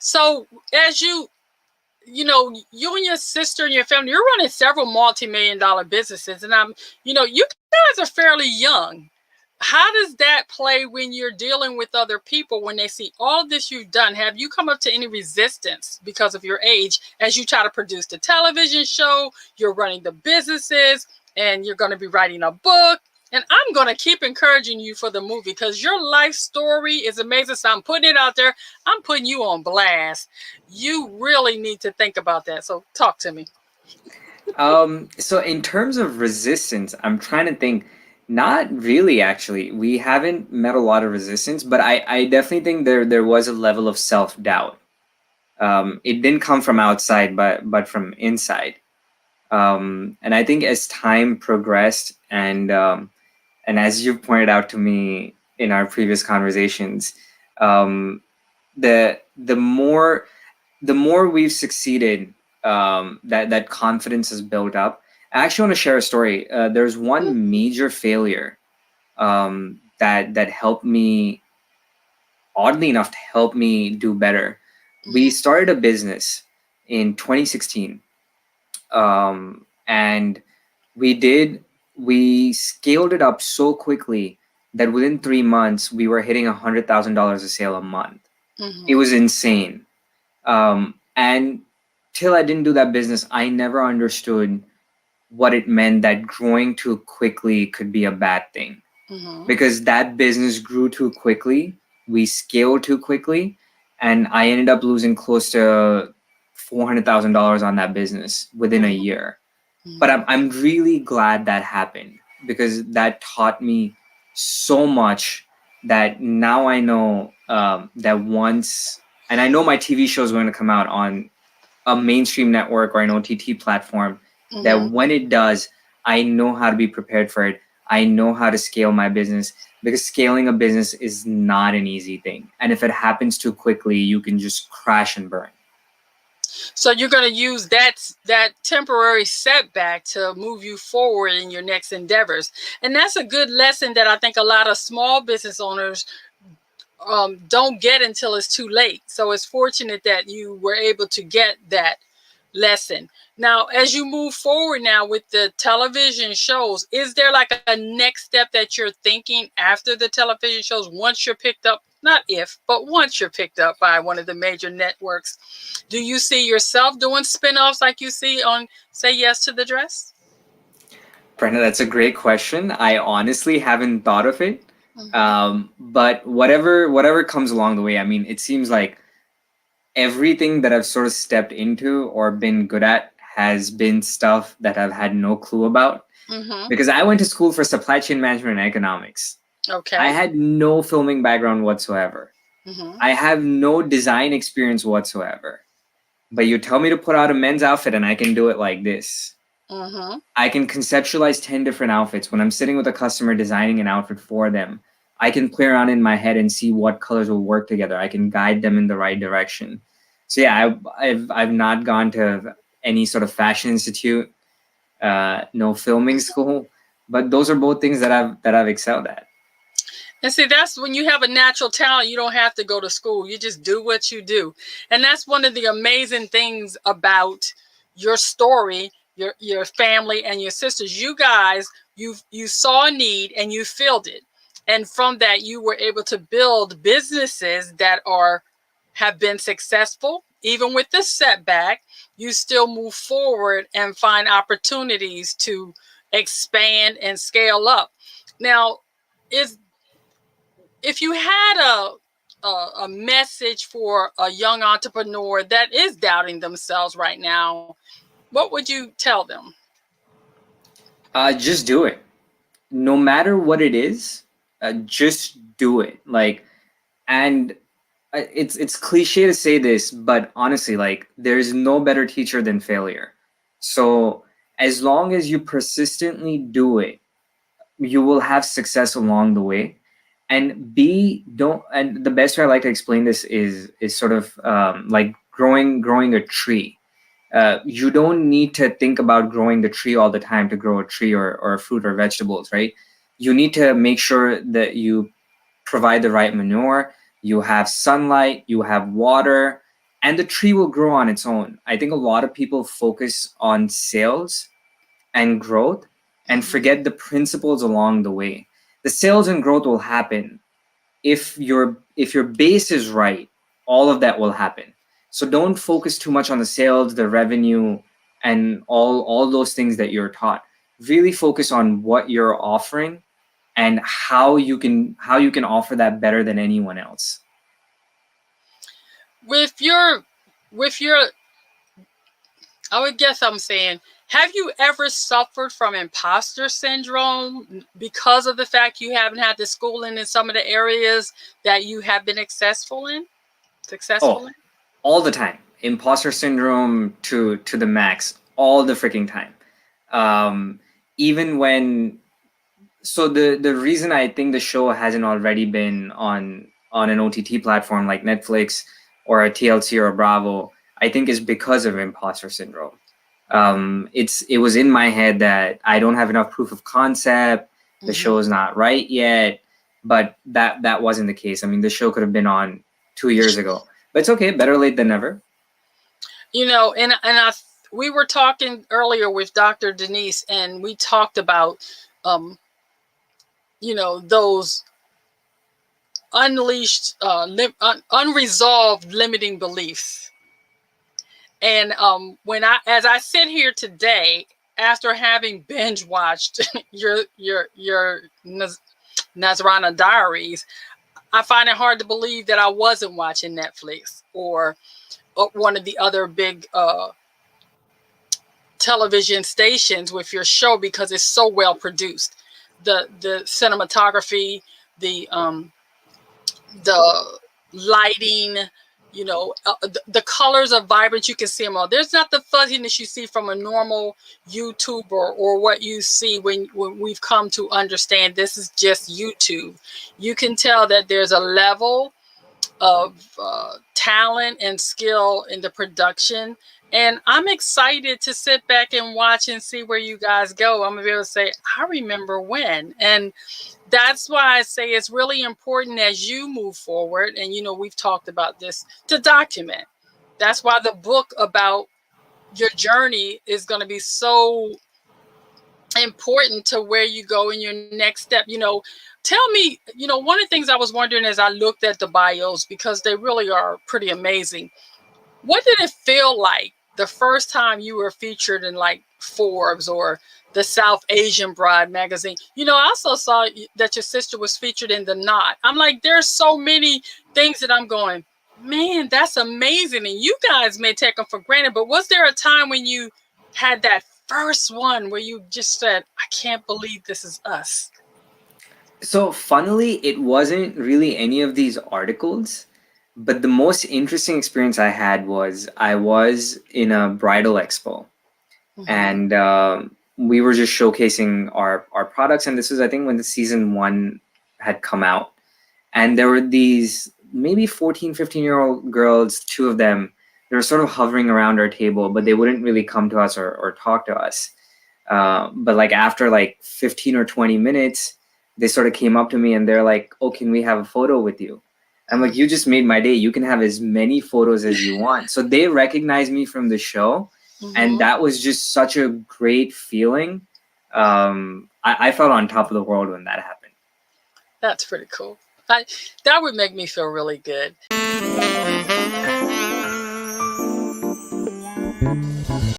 So as you and your sister and your family, you're running several multi-million-dollar businesses, and you guys are fairly young. How does that play when you're dealing with other people when they see all this you've done? Have you come up to any resistance because of your age as you try to produce the television show, you're running the businesses, and you're going to be writing a book? And I'm going to keep encouraging you for the movie because your life story is amazing. So I'm putting it out there. I'm putting you on blast. You really need to think about that. So talk to me. So in terms of resistance, I'm trying to think. Not really, actually. We haven't met a lot of resistance, but I definitely think there was a level of self-doubt. It didn't come from outside, but from inside. And I think as time progressed, and as you pointed out to me in our previous conversations, um, the more we've succeeded, that confidence is built up. I actually want to share a story. There's one major failure that helped me, oddly enough, to help me do better. We started a business in 2016, and we scaled it up so quickly that within 3 months we were hitting $100,000 a sale a month. It was insane. And till I didn't do that business, I never understood what it meant that growing too quickly could be a bad thing. Because that business grew too quickly, we scaled too quickly, and I ended up losing close to $400,000 on that business within a year. But I'm really glad that happened because that taught me so much that now I know that once, and I know my TV show is going to come out on a mainstream network or an OTT platform, that when it does, I know how to be prepared for it. I know how to scale my business because scaling a business is not an easy thing. And if it happens too quickly, you can just crash and burn. So you're going to use that temporary setback to move you forward in your next endeavors. And that's a good lesson that I think a lot of small business owners don't get until it's too late. So it's fortunate that you were able to get that lesson. Now, as you move forward now with the television shows, is there like a next step that you're thinking after the television shows once you're picked up? Not if, but once you're picked up by one of the major networks, do you see yourself doing spinoffs like you see on Say Yes to the Dress? Brenda, that's a great question. I honestly haven't thought of it. But whatever comes along the way, I mean, it seems like everything that I've sort of stepped into or been good at has been stuff that I've had no clue about. Because I went to school for supply chain management and economics. Okay. I had no filming background whatsoever. I have no design experience whatsoever. But you tell me to put out a men's outfit and I can do it like this. I can conceptualize 10 different outfits. When I'm sitting with a customer designing an outfit for them, I can play around in my head and see what colors will work together. I can guide them in the right direction. So yeah, I've not gone to any sort of fashion institute, no filming school, but those are both things that I've excelled at. And see, that's when you have a natural talent, you don't have to go to school. You just do what you do. And that's one of the amazing things about your story, your family and your sisters. You guys, you saw a need and you filled it. And from that, you were able to build businesses that have been successful. Even with this setback, you still move forward and find opportunities to expand and scale up. Now, if you had a message for a young entrepreneur that is doubting themselves right now, what would you tell them? Just do it. No matter what it is, just do it. And it's cliche to say this, but honestly, there's no better teacher than failure. So as long as you persistently do it, you will have success along the way. And and the best way I like to explain this is sort of like growing a tree. You don't need to think about growing the tree all the time to grow a tree or fruit or vegetables, right? You need to make sure that you provide the right manure, you have sunlight, you have water, and the tree will grow on its own. I think a lot of people focus on sales and growth and forget the principles along the way. The sales and growth will happen if your base is right. All of that will happen. So don't focus too much on the sales, the revenue, and all those things that you're taught. Really focus on what you're offering and how you can offer that better than anyone else. With your, I would guess I'm saying, have you ever suffered from imposter syndrome because of the fact you haven't had the schooling in some of the areas that you have been successful in? All the time. Imposter syndrome to the max, all the freaking time. Even when, so the reason I think the show hasn't already been on an OTT platform like Netflix or a TLC or a Bravo, I think is because of imposter syndrome. It was in my head that I don't have enough proof of concept. The show is not right yet, but that wasn't the case. I mean, the show could have been on 2 years ago, but it's okay. Better late than never. You know, and we were talking earlier with Dr. Denise, and we talked about, you know, those unleashed, unresolved limiting beliefs. And as I sit here today, after having binge watched your Nazranaa Diaries, I find it hard to believe that I wasn't watching Netflix or one of the other big television stations with your show, because it's so well produced. The cinematography, the lighting, you know, the colors are vibrant. You can see them all. There's not the fuzziness you see from a normal YouTuber or what you see when we've come to understand this is just YouTube. You can tell that there's a level of talent and skill in the production. And I'm excited to sit back and watch and see where you guys go. I'm going to be able to say, I remember when. And that's why I say it's really important as you move forward. And, you know, we've talked about this, to document. That's why the book about your journey is going to be so important to where you go in your next step. You know, tell me, you know, one of the things I was wondering as I looked at the bios, because they really are pretty amazing. What did it feel like the first time you were featured in like Forbes or the South Asian Bride magazine? You know, I also saw that your sister was featured in The Knot. I'm like, there's so many things that I'm going, man, that's amazing. And you guys may take them for granted, but was there a time when you had that first one where you just said, I can't believe this is us? So funnily, it wasn't really any of these articles, but the most interesting experience I had was I was in a bridal expo, and we were just showcasing our products. And this was, I think, when the season 1 had come out, and there were these maybe 14, 15-year-old girls, 2 of them. They were sort of hovering around our table, but they wouldn't really come to us or talk to us. But like after like 15 or 20 minutes, they sort of came up to me and they're like, oh, can we have a photo with you? I'm like, you just made my day. You can have as many photos as you want. So they recognized me from the show. And that was just such a great feeling. I felt on top of the world when that happened. That's pretty cool. That would make me feel really good.